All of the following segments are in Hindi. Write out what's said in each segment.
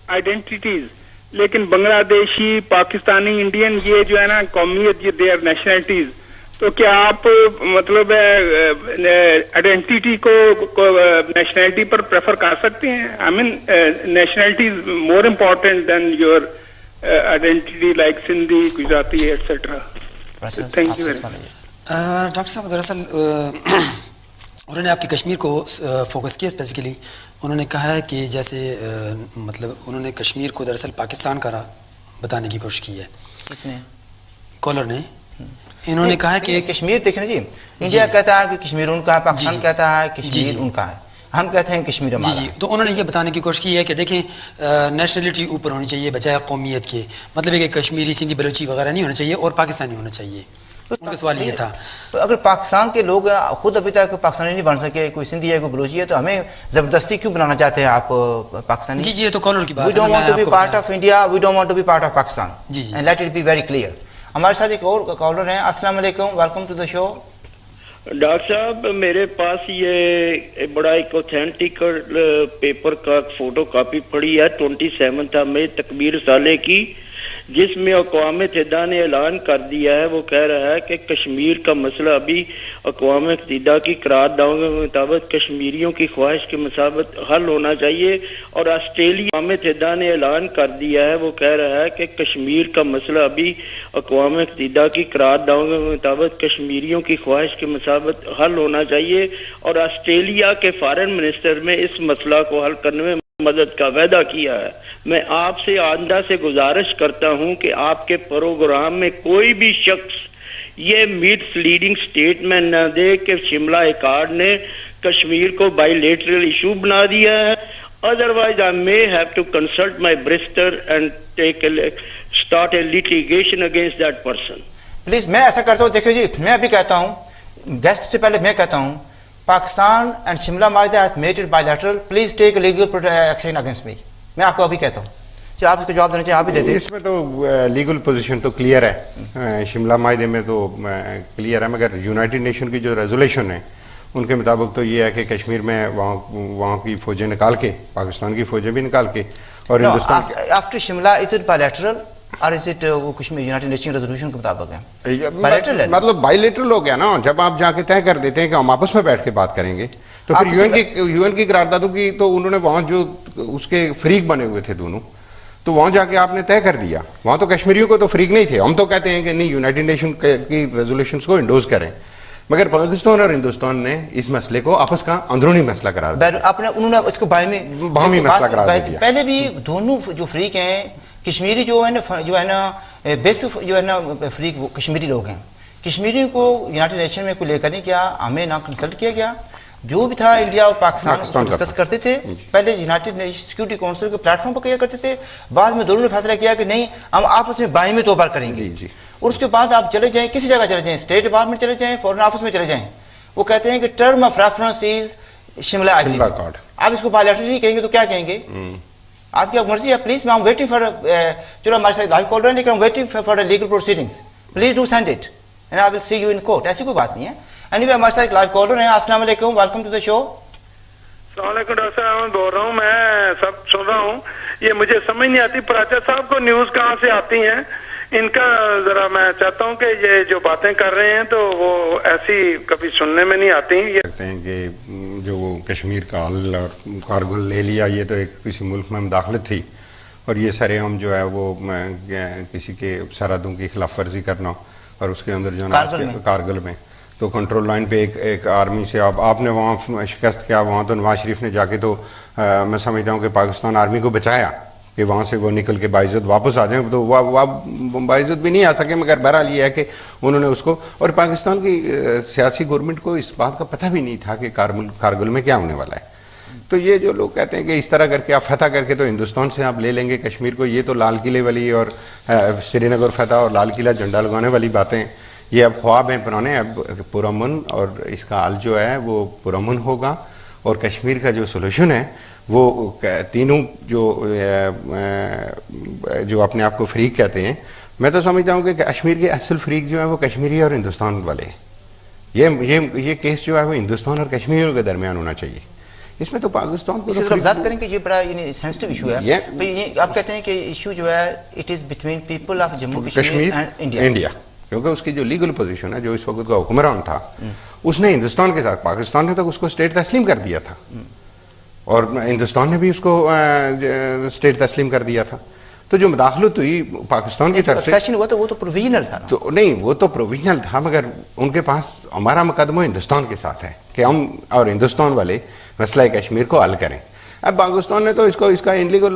आइडेंटिटीज, लेकिन बांग्लादेशी, पाकिस्तानी, इंडियन, ये जो है ना कौमियत, ये दे आर नेशनलिटीज। तो क्या आप मतलब आइडेंटिटी को नेशनलिटी पर प्रेफर कर सकते हैं? I mean nationality is more important then your identity like Sindhi, Gujarati etcetera. Thank you very much. Doctor साहब, दरअसल उन्होंने आपकी कश्मीर को फोकस किया स्पेसिफिकली। उन्होंने कहा है कि जैसे मतलब उन्होंने कश्मीर को दरअसल पाकिस्तान का बताने की कोशिश की है। किसने? कॉलर ने। इन्होंने कहा है कि कश्मीर देखें जी, इंडिया कहता है कि कश्मीर उनका है, पाकिस्तान कहता है कश्मीर उनका है, हम कहते हैं कश्मीर हमारा। जी। तो उन्होंने ये बताने की कोशिश की है कि देखें नेशनलिटी ऊपर होनी चाहिए बजाय कौमियत के, मतलब है कि कश्मीरी, सिंधी, बलूची वगैरह नहीं होना चाहिए और पाकिस्तानी होना चाहिए। उनका सवाल ये था। तो अगर पाकिस्तान के लोग खुद अभी तक पाकिस्तानी नहीं बन सके, कोई सिंधी है कोई बलूची है, तो हमें जबरदस्ती क्यों बनाना चाहते हैं आप पाकिस्तानी? जी, ये तो कॉलर की बात है। We don't want to be part of India, we don't want to be part of Pakistan, जी। And let it be very clear. हमारे साथ एक और कॉलर हैं। अस्सलाम वालेकुम, welcome to the show. Doctor साहब, मेरे पास ये बड़ा एक ऑथेंटिक पेपर का फोटो कॉपी पड़ी है 27 मई तकबीर साले की, जिसमें अक़वाम मुत्तहिदा ने ऐलान कर दिया है। वो कह रहा है कि कश्मीर का मसला अभी अक़वाम मुत्तहिदा की करारदाओं के मुताबिक कश्मीरियों की ख्वाहिश के मुताबिक हल होना चाहिए। और ऑस्ट्रेलिया अक़वाम मुत्तहिदा ने ऐलान कर दिया है, वो कह रहा है कि कश्मीर का मसला अभी अक़वाम मुत्तहिदा की करारदाओं के मुताबिक कश्मीरियों की ख्वाहिश के मुताबिक हल होना चाहिए। और ऑस्ट्रेलिया के फॉरेन मिनिस्टर में इस मसला को हल करने में मदद का वादा किया है। मैं आपसे आइंदा से गुजारिश करता हूं कि आपके प्रोग्राम में कोई भी शख्स ये मिसलीडिंग स्टेटमेंट न दे कि शिमला अकॉर्ड ने कश्मीर को बायलैटरल इशू बना दिया है। Otherwise I may have to consult my barrister and start a litigation against that person. Please, मैं ऐसा करता हूँ। देखिए जी, मैं अभी कहता हूँ, गेस्ट से पहले मैं कहता हूँ, पाकिस्तान एंड शिमला माहिदा has made it bilateral, please take legal action against me. मैं आपको अभी कहता हूँ। चलो, आप इसका जवाब देना चाहिए, आप ही देते हैं। इसमें तो लीगल पोजीशन तो क्लियर है, शिमला माहिदे में तो क्लियर है, मगर यूनाइटेड नेशन की जो रेजोल्यूशन है उनके मुताबिक तो ये है कि कश्मीर में वहाँ की फौजें निकाल के, पाकिस्तान की फौजें भी निकाल के, और Hindustan after Shimla is it bilateral और इज इट वो कश्मीर यूनाइटेड नेशन रेजोल्यूशन के मुताबिक है? बायलैटरल है, मतलब बायलैटरल हो गया ना। जब आप जाके तय कर देते हैं कि हम आपस में बैठ के बात करेंगे, तो फिर यूएन की करारदादों की तो उन्होंने वहाँ जो उसके फरीक बने हुए थे दोनों, तो वहाँ जाके आपने तय कर दिया। वहाँ तो कश्मीरियों को तो फरीक नहीं थे। हम तो कहते हैं कि नहीं, यूनाइटेड नेशन की रेजोल्यूशंस को इंडोर्स करें, मगर पाकिस्तान और हिंदुस्तान ने इस मसले को आपस का अंदरूनी मसला करार दिया। उन्होंने इसको बाहमी मसला करार दिया। पहले भी दोनों जो फरीक हैं, कश्मीरी जो है ना बेस्ट जो है ना फरीक वो कश्मीरी लोग हैं। कश्मीरी को यूनाइटेड नेशन में कोई लेकर नहीं गया, हमें ना कंसल्ट किया गया। जो भी था इंडिया और पाकिस्तान डिस्कस करते थे। पहले यूनाइटेड नेशन सिक्योरिटी काउंसिल के प्लेटफॉर्म पर किया करते थे, बाद में दोनों ने फैसला किया कि नहीं, हम आपस में बाई में तोबार करेंगे। और उसके बाद आप चले जाएं, किसी जगह चले जाएं, स्टेट डिपार्टमेंट चले जाएं, फॉरेन ऑफिस में चले जाएं, वो कहते हैं कि term of reference is Shimla agreement. आप इसको बायलैटरल कहेंगे तो क्या कहेंगे? आपकी मर्जी है। Please, I am waiting for, चलो हमारे साथ लाइव कॉल रहे हैं, लेकिन I am waiting for legal proceedings. Please do send it and I will see you in court. ऐसी कोई बात नहीं है। एनीवे, हमारे साथ लाइव कॉलर हैं। अस्सलाम वालेकुम, वेलकम टू द शो। अस्सलाम वालेकुम डॉक्टर साहब, मैं बोल रहा हूँ, मैं सब सुन रहा हूँ। ये मुझे समझ नहीं आती, प्राचा साहब को न्यूज कहाँ से आती हैं? इनका जरा मैं चाहता हूँ कि ये जो बातें कर रहे हैं तो वो ऐसी कभी सुनने में नहीं आती। ये कहते हैं कि जो कश्मीर का हल और कारगिल ले लिया, ये तो एक किसी मुल्क में मुदाखलत थी, और ये सरेआम जो है वो किसी के सरहदों की खिलाफ वर्जी करना, और उसके अंदर जो कारगिल में तो कंट्रोल लाइन पे एक आर्मी से आपने वहाँ शिकस्त किया। वहाँ तो नवाज शरीफ ने जाके तो मैं समझता हूँ कि पाकिस्तान आर्मी को बचाया कि वहाँ से वो निकल के बाइज्जत वापस आ जाए। तो वह बाइज्जत भी नहीं आ सके, मगर बहरहाल ये है कि उन्होंने उसको, और पाकिस्तान की सियासी गवर्नमेंट को इस बात का पता भी नहीं था कि कारगिल में क्या होने वाला है। तो ये जो लोग कहते हैं कि इस तरह करके आप फतह करके तो हिंदुस्तान से आप ले लेंगे कश्मीर को, ये तो लाल किले वाली और श्रीनगर फतह और लाल किला झंडा लगाने वाली बातें, ये अब ख्वाब हैं पुराने। अब पुरअमन और इसका हल जो है वो पुरअमन होगा, और कश्मीर का जो सोल्यूशन है वो तीनों जो अपने आप को फ्रीक कहते हैं, मैं तो समझता हूँ कि कश्मीर के असल फ्रीक जो है वो कश्मीरी और हिंदुस्तान वाले। ये केस जो है वो हिंदुस्तान और कश्मीरियों के दरमियान होना चाहिए। इसमें तो पाकिस्तान को इसकी तरफ बात करें कि ये बड़ा सेंसिटिव इशू है। तो ये आप कहते हैं कि इशू जो है it is between people of Jammu Kashmir and India, क्योंकि उसकी जो लीगल पोजीशन है, जो इस वक्त का हुक्मरान था, उसने हिंदुस्तान के साथ, पाकिस्तान ने तो उसको स्टेट तस्लीम कर दिया था और हिंदुस्तान ने भी उसको स्टेट तस्लीम कर दिया था। तो जो मुदाखलत हुई पाकिस्तान की तरफ से हुआ तो वो तो प्रोविजनल था ना? तो नहीं, वो तो प्रोविजनल था, मगर उनके पास हमारा मुकदमा हिंदुस्तान के साथ है कि हम और हिंदुस्तान वाले मसला कश्मीर को हल करें। अब पाकिस्तान ने तो इसका इनलीगल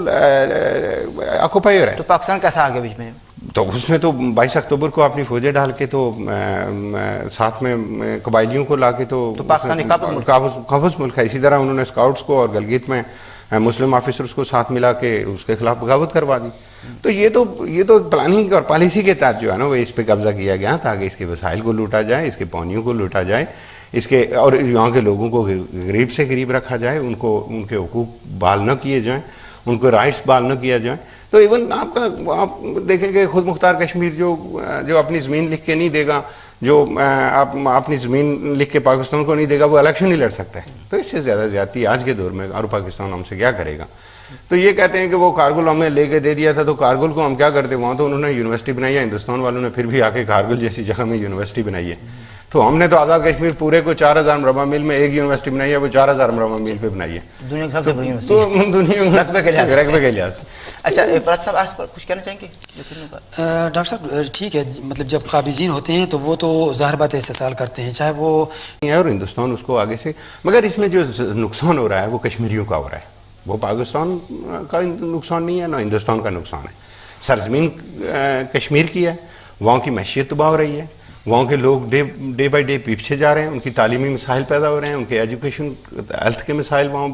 ऑक्यूपायर है। तो पाकिस्तान कैसा आ गया बीच में? तो उसने तो 22 अक्टूबर को अपनी फौजें डाल के तो साथ में कबायलियों को ला के तो पाकिस्तान काबुज मुल्क है। इसी तरह उन्होंने स्काउट्स को और गलगित में मुस्लिम ऑफिसर्स को साथ मिला के उसके खिलाफ बगावत करवा दी। तो ये तो प्लानिंग और पॉलिसी के तहत जो है ना, वो इस पे कब्जा किया गया ताकि इसके वसाइल को लूटा जाए, इसके पानियों को लूटा जाए, इसके और यहाँ के लोगों को गरीब से गरीब रखा जाए, उनके हुकूक बहाल न किए जाएं, उनको राइट्स बहाल न किया जाए। तो इवन आप देखेंगे खुद मुख्तार कश्मीर जो अपनी ज़मीन लिख के नहीं देगा, जो आप अपनी ज़मीन लिख के पाकिस्तान को नहीं देगा, वो इलेक्शन नहीं लड़ सकता है। तो इससे ज़्यादा ज़्यादती आज के दौर में और पाकिस्तान हमसे क्या करेगा। तो ये कहते हैं कि वो कारगिल हमने लेके दे दिया था, तो कारगिल को हम क्या करते, वहाँ तो उन्होंने यूनिवर्सिटी बनाई है, हिंदुस्तान वालों ने फिर भी आके कारगिल जैसी जगह में यूनिवर्सिटी बनाई है। तो हमने तो आज़ाद कश्मीर पूरे को 4000 मरबा मील में एक यूनिवर्सिटी बनाई है, वो 4000 मरबा मील पे बनाई है, दुनिया की सबसे बड़ी यूनिवर्सिटी। तो दुनिया में रकबे के लिहाज। अच्छा फराज साहब, आज पर कुछ कहना चाहेंगे? डॉक्टर साहब ठीक है, मतलब जब काबिज़ीन होते हैं तो वो तो ज़ाहिर बात है इस्तेसाल करते हैं, चाहे वो और हिंदुस्तान उसको आगे से, मगर इसमें जो नुकसान हो रहा है वो कश्मीरियों का हो रहा है, वो पाकिस्तान का नुकसान नहीं है, ना हिंदुस्तान का नुकसान है। सरजमीन कश्मीर की है, वहाँ की मैशियत तबाह हो रही है, वहाँ के लोग डे बाई डे पीछे जा रहे हैं, उनकी तालीमी मसाइल पैदा हो रहे हैं, उनके एजुकेशन हेल्थ के मसाइल वहाँ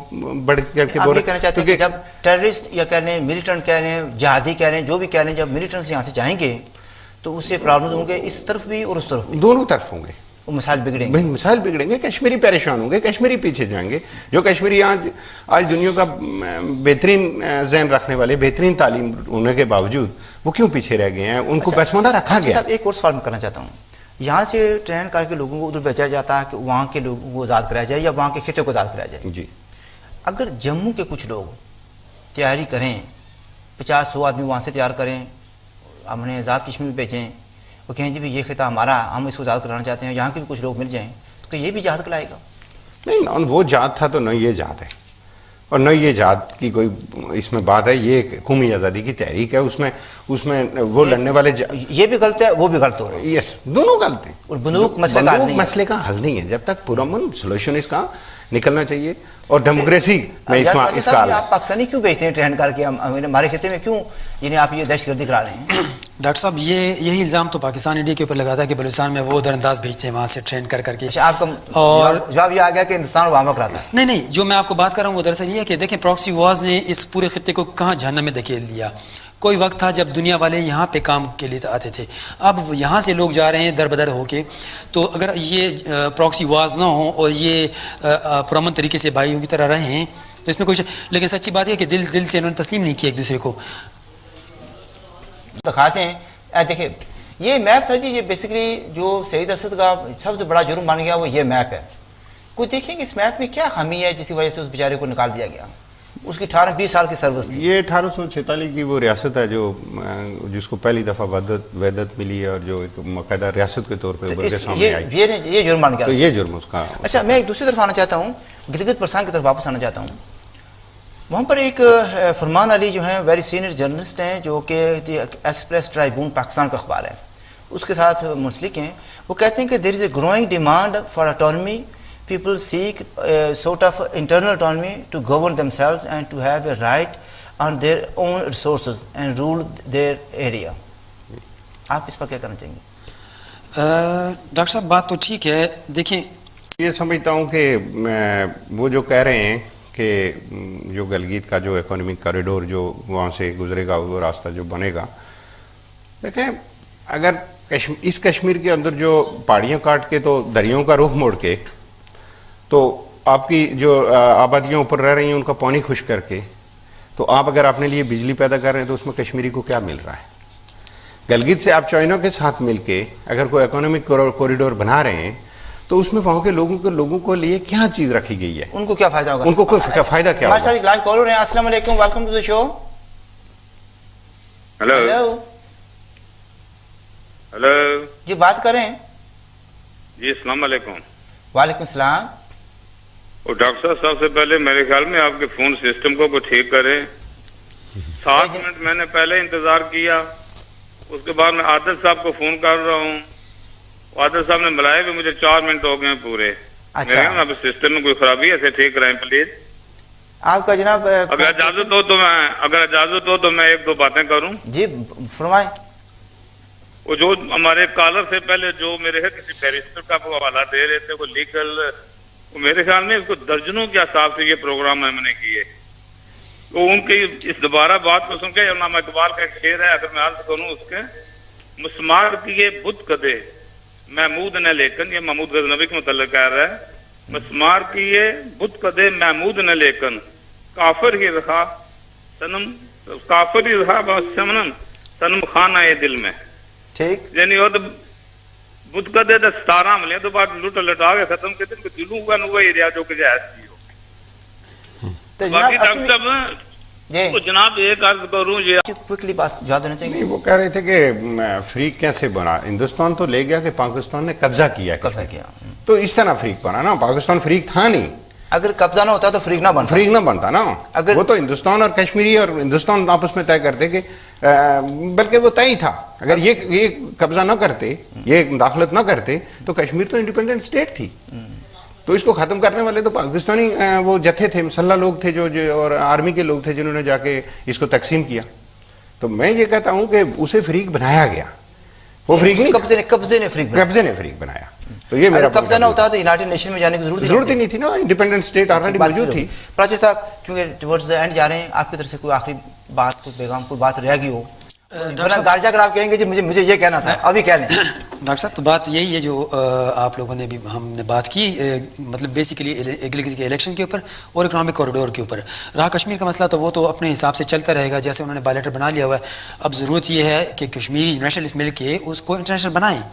बढ़ करके बोल रहे हैं। क्योंकि जब टेररिस्ट या कह लें, मिलिटेंट कह लें, जिहादी कह लें, जो भी कह लें, जब मिलिटेंट्स यहाँ से जाएंगे तो उससे प्रॉब्लम होंगे, इस तरफ भी और उस तरफ भी, दोनों तरफ होंगे, मिसाइल बिगड़ेंगे, मिसाइल बिगड़ेंगे, कश्मीरी परेशान होंगे, कश्मीरी पीछे जाएंगे। जो कश्मीरी आज दुनिया का बेहतरीन जहन रखने वाले, बेहतरीन तालीम होने के बावजूद वो क्यों पीछे रह गए हैं, उनको पसमानदा रखा गया। एक और सवाल मैं करना चाहता हूँ, यहाँ से ट्रेन करके लोगों को उधर भेजा जाता है कि वहाँ के लोगों को आज़ाद कराया जाए या वहाँ के खिते को आज़ाद कराया जाए जी। अगर जम्मू के कुछ लोग तैयारी करें, 50-100 आदमी वहाँ से तैयार करें, हमने आज़ाद कश्मीर भेजें, वो कहें जी भी ये खिता हमारा, हम इसको आज़ाद कराना चाहते हैं, यहाँ के भी कुछ लोग मिल जाएँ, तो ये भी जहाद कराएगा? नहीं, वो जात था तो न ये जात है और न ये जात की कोई इसमें बात है। ये कौमी आज़ादी की तहरीक है, उसमें वो लड़ने वाले ये भी गलत है, वो भी गलत हो रहा है। यस, दोनों गलत हैं। और बंदूक मसले का हल नहीं है, जब तक पुरअमन सोल्यूशन इसका निकलना चाहिए और डेमोक्रेसी में इसका आप पाकिस्तानी क्यों भेजते हैं ट्रेन करके हमारे खिते में, क्यों यानी आप ये दहशतगर्दी करा रहे हैं? डॉक्टर साहब यही इल्ज़ाम तो पाकिस्तान इंडिया के ऊपर लगाता है कि बलूचिस्तान में वो दरअंदाज भेजते हैं वहाँ से ट्रेन करके। अच्छा, आपका और जवाब ये आ गया कि हिंदुस्तान वहाँ कराता है? नहीं, जो मैं आपको बात कर रहा हूँ वो दरअसल ये है कि देखें प्रॉक्सी वॉर्स ने इस पूरे खिते को कहाँ जहन्नम में धकेल दिया। कोई वक्त था जब दुनिया वाले यहाँ पे काम के लिए आते थे, अब यहाँ से लोग जा रहे हैं दर बदर होके। तो अगर ये प्रॉक्सी वार्स ना हो और ये पुरअमन तरीके से भाइयों की तरह रहें तो इसमें कुछ, लेकिन सच्ची बात है कि दिल से इन्होंने तस्लीम नहीं किया एक दूसरे को। दिखाते हैं, देखिए ये मैप था जी, ये बेसिकली जो सईद असद का सबसे बड़ा जुर्म मान गया वो ये मैप है। कुछ देखेंगे इस मैप में क्या खामी है जिसकी वजह से उस बेचारे को निकाल दिया गया। उसकी 18-20 साल की सर्विस थी। ये 1846 की वो रियासत है जिसको पहली दफ़ा वहदत मिली है और जो एक बाकायदा रियासत के तौर पे उभर के सामने आई। ये जुर्म मान गया, तो ये जुर्म उसका। अच्छा, मैं एक दूसरी तरफ आना चाहता हूँ, गिलगित बल्तिस्तान की तरफ वापस आना चाहता हूँ। वहाँ पर एक फरमान अली जो हैं वेरी सीनियर जर्नलिस्ट हैं, जो कि एक्सप्रेस ट्राइब्यून पाकिस्तान का अखबार है, उसके साथ मुंसलिक हैं। वो कहते हैं कि there is a growing demand for autonomy, people seek a sort of internal autonomy to govern themselves and to have a right on their own resources and rule their area. आप इस पर क्या करना चाहेंगे? डॉक्टर साहब बात तो ठीक है, देखें ये समझता हूँ कि वो जो कह रहे हैं कि जो गलगित का जो इकोनॉमिक कॉरिडोर जो वहाँ से गुजरेगा वो रास्ता जो बनेगा, देखें अगर इस कश्मीर के अंदर जो पहाड़ियाँ काट के तो दरियाओं का रुख मोड़ के तो आपकी जो आबादियाँ ऊपर रह रही हैं उनका पानी खुश करके तो आप अगर अपने लिए बिजली पैदा कर रहे हैं तो उसमें कश्मीरी को क्या मिल रहा है? गलगित से आप चाइना के साथ मिलके अगर कोई इकोनॉमिक कॉरिडोर बना रहे हैं तो उसमें वहां के लोगों को लिए क्या चीज रखी गई है? उनको क्या फायदा होगा? उनको कोई फायदा क्या हमारे होगा? साथ एक लाइव कॉलर है। अस्सलाम वालेकुम, welcome to the show. Hello hello जी, बात करें। जी, अस्सलाम वालेकुम। वालेकुम सलाम। और डॉक्टर साहब, सबसे पहले मेरे ख्याल में आपके फोन सिस्टम को ठीक करें। 7 मिनट मैंने पहले इंतजार किया, उसके बाद मैं आदिल साहब को फोन कर रहा हूँ। आदिल साहब ने बुलाया भी, मुझे 4 मिनट हो गए पूरे। अच्छा। मेरे ख्याल में सिस्टम में कोई खराबी है, इसे ठीक कराएं प्लीज। आपका जनाब अगर इजाजत हो तो मैं 1-2 बातें करूं। जी फरमाएं। वो जो हमारे कॉलर से पहले जो मेरे है किसी बैरिस्टर का वो हवाला दे रहे थे, वो लीगल, वो मेरे ख्याल में इसको दर्जनों के हिसाब से ये प्रोग्राम हमने किए। तो उनकी इस दोबारा बात को सुन के अल्लामा इकबाल का एक शेर है, अगर मैं अर्ज करूं उसके, मुस्मार किए बुत कदे महमूद ने लेकिन, ये महमूद गजनबी के मुतल्लिक कह रहा है, मुस्मार किए बुत कदे महमूद ने लेकिन काफिर ही रहा सनम खाना ये दिल में। ठीक। यानी वो तो बुत कदे तो 17 मिले तो बात लुट लटा के खत्म कर दिन दिलू हुआ नुआ एरिया जो कि जायज हो। तो बाकी जनाब डॉक्टर साहब, तो जनाब एक अर्ज करूं, ये क्विकली बात जवाब देना चाहेंगे? वो कह रहे थे कि फ्रीक कैसे बना, हिंदुस्तान तो ले गया कि पाकिस्तान ने कब्जा किया। तो इस तरह फ्रीक बना ना, पाकिस्तान फ्रीक था नहीं। अगर कब्जा ना होता तो फ्रीक ना बनता ना। अगर वो तो हिंदुस्तान और कश्मीरी और हिंदुस्तान आपस में तय करते कि बल्कि वो तय ही था। अगर ये कब्जा ना करते, ये दाखिलत ना करते, तो कश्मीर तो इंडिपेंडेंट स्टेट थी। तो इसको खत्म करने वाले तो पाकिस्तानी वो जत्थे थे, मुसल्ला लोग थे जो और आर्मी के लोग थे जिन्होंने जाके इसको तकसीम किया। तो मैं ये कहता हूं कि उसे फ्रीक बनाया गया, वो फ्रीक नहीं, कब्जे ने फ्रीक बनाया। तो ये मेरा कब्जा ना होता तो यूनाइटेड नेशन में जाने की जरूरत ही नहीं थी ना, इंडिपेंडेंट स्टेट ऑलरेडी मौजूद थी। प्राची साहब, क्योंकि टुवर्ड्स द एंड जा रहे हैं, आपकी तरफ से कोई आखिरी बात, कोई पैगाम, कोई बात रह गई हो? घर जाकर आप कहेंगे जी मुझे ये कहना था, अभी कह लें। डॉक्टर साहब, तो बात यही है जो आप लोगों ने भी हमने बात की, मतलब बेसिकली इलेक्शन के ऊपर और इकोनॉमिक कॉरिडोर के ऊपर। रहा कश्मीर का मसला, तो वो तो अपने हिसाब से चलता रहेगा, जैसे उन्होंने बायलेटर बना लिया हुआ है। अब ज़रूरत ये है कि कश्मीरी नेशनलिस्ट मिल के उसको इंटरनेशनल बनाएं,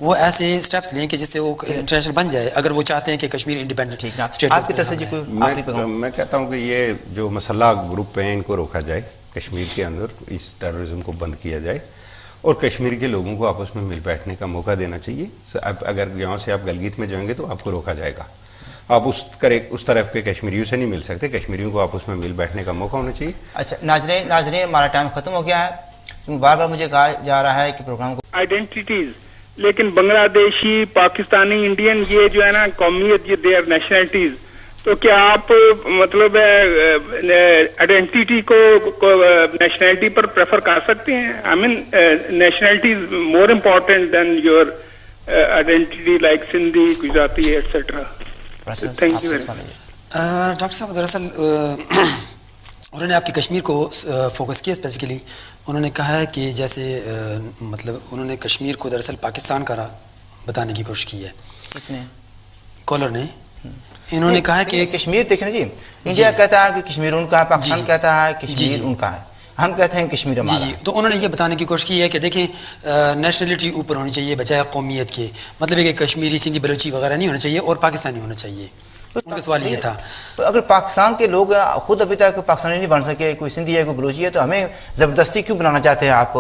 वो ऐसे स्टेप्स लें कि जिससे वो इंटरनेशनल बन जाए, अगर वो चाहते हैं कि कश्मीर इंडिपेंडेंट स्टेट। आपकी तरफ से जी कोई आखिरी पैगाम? मैं कहता हूँ कि ये जो मसल्ला ग्रुप है इनको रोका जाए, कश्मीर के अंदर इस टेररिज्म को बंद किया जाए और कश्मीर के लोगों को आपस में मिल बैठने का मौका देना चाहिए। अगर यहाँ से आप गलगित में जाएंगे तो आपको रोका जाएगा। आप उस तरफ के कश्मीरियों से नहीं मिल सकते, कश्मीरियों को आपस में मिल बैठने का मौका होना चाहिए। अच्छा नाज़रीन, हमारा टाइम खत्म हो गया है। बार बार मुझे कहा जा रहा है कि प्रोग्राम को आइडेंटिटीज, लेकिन बांग्लादेशी, पाकिस्तानी, इंडियन, ये जो है ना कौमियत, ये देयर नेशनलिटीज, तो क्या आप मतलब आइडेंटिटी को नेशनलिटी पर प्रेफर कर सकते हैं? I mean nationality is more important then your identity like Sindhi, Gujarati etcetera. Thank you very much. Doctor साहब, दरअसल उन्होंने आपकी कश्मीर को फोकस किया स्पेसिफिकली। उन्होंने कहा है कि जैसे मतलब उन्होंने कश्मीर को दरअसल पाकिस्तान का बताने की कोशिश की है। किसने? कॉलर ने। इन्होंने कहा है कि कश्मीर देखना जी, इंडिया कहता है कि कश्मीर उनका है, पाकिस्तान कहता है कश्मीर उनका है, हम कहते हैं कश्मीर हमारा है। तो उन्होंने ये बताने की कोशिश की है कि देखें नेशनलिटी ऊपर होनी चाहिए बजाय कौमियत के, मतलब है कि कश्मीरी, सिंधी, बलोची वगैरह नहीं होना चाहिए और पाकिस्तानी होना चाहिए। उनका सवाल ये था, अगर पाकिस्तान के लोग खुद अभी तक पाकिस्तानी नहीं बन सके, कोई सिंधी है, कोई बलोची है, तो हमें जबरदस्ती क्यों बनाना चाहते हैं आप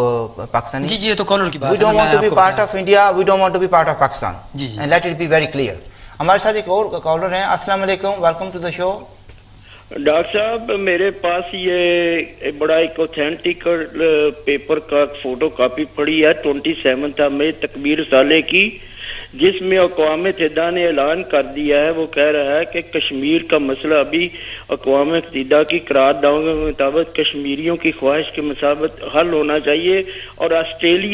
पाकिस्तानी? जी ये तो कॉलर की बात है। We don't want to be part of India, we don't want to be part of Pakistan, and let it be very clear. हमारे साथ एक और कॉलर हैं। अस्सलाम वालेकुम, welcome to the show. Doctor साहब, मेरे पास ये बड़ा एक ऑथेंटिक पेपर का फोटो कॉपी पड़ी है 27 मई तकबीर साले की, जिसमें अक़वाम मुत्तहिदा ने ऐलान कर दिया है, वो कह रहा है कि कश्मीर का मसला अभी अक़वाम मुत्तहिदा की करारदादों के मुताबिक कश्मीरियों की ख्वाहिश के मुताबिक हल होना चाहिए और ऑस्ट्रेलिया